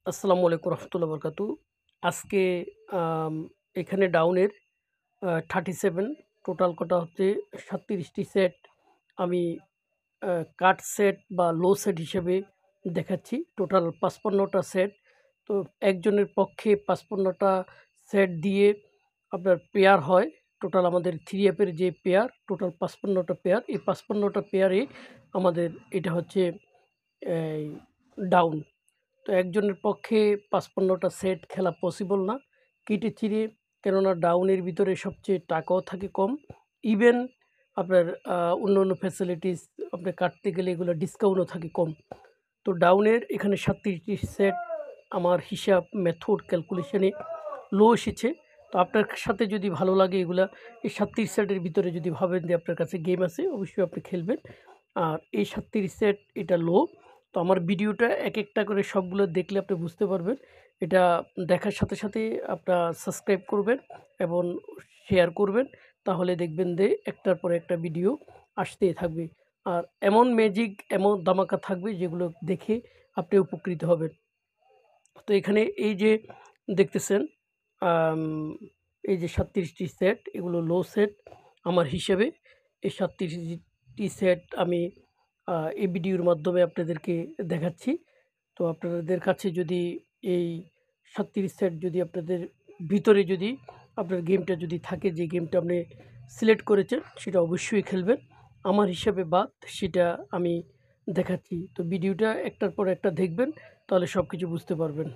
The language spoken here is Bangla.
আসসালামু আলাইকুম রহমতুল্লাহ বরকাতু। আজকে আম এখানে ডাউনের 37 টোটাল কটা হচ্ছে 37টি সেট আমি আ কাট সেট বা লো সেট হিসেবে দেখাচ্ছি। টোটাল 55 টা সেট। তো একজনের পক্ষে 55 টা সেট দিয়ে আপনার পেয়ার হয়। টোটাল আমাদের 3 অ্যাপের যে পেয়ার, টোটাল 55 টা পেয়ার। এই 55 টা পেয়ারে আমাদের এটা হচ্ছে এই ডাউন। তো একজনের পক্ষে ৫৫ টা সেট খেলা পসিবল না। কেটে চিরে কেননা ডাউনের ভিতরে সবচেয়ে টাকাও থাকে কম। ইভেন আপনার অন্যান্য ফ্যাসিলিটিস আপনি কাটতে গেলে এগুলো ডিসকাউন্টও থাকে কম। তো ডাউনের এখানে ৩৭ টি সেট আমার হিসাব মেথড ক্যালকুলেশনে লো এসেছে। তো আপনার সাথে যদি ভালো লাগে এগুলা এই ৩৭ সেটের ভিতরে যদি ভাবেন যে আপনার কাছে গেম আছে অবশ্যই আপনি খেলবেন। আর এই ৩৭ সেট এটা লো। তো আমার ভিডিওটা একেকটা করে সবগুলো দেখলে আপনি বুঝতে পারবেন। এটা দেখার সাথে, সাথে আপনার সাবস্ক্রাইব করবেন এবং শেয়ার করবেন। তাহলে দেখবেন যে একটার পর একটা ভিডিও আসতেই থাকবে। আর এমন ম্যাজিক, এমন ধামাকা থাকবে যেগুলো দেখে আপনি উপকৃত হবেন। তো এখানে এই যে দেখতেছেন আম এই যে ৩৭ টি সেট এগুলো লো সেট আমার হিসেবে। এই ৩৭ টি সেট আমি এই ভিডিওর মাধ্যমে আপনাদেরকে দেখাচ্ছি। তো আপনাদের কাছে যদি এই ৩৭ সেট যদি আপনাদের ভিতরে যদি আপনার গেমটা যদি থাকে যে গেমটা আপনি সিলেক্ট করেছেন সেটা অবশ্যই খেলবেন। আমার হিসাবে বাদ সেটা আমি দেখাচ্ছি। তো ভিডিওটা একটার পর একটা দেখবেন তাহলে সবকিছু বুঝতে পারবেন।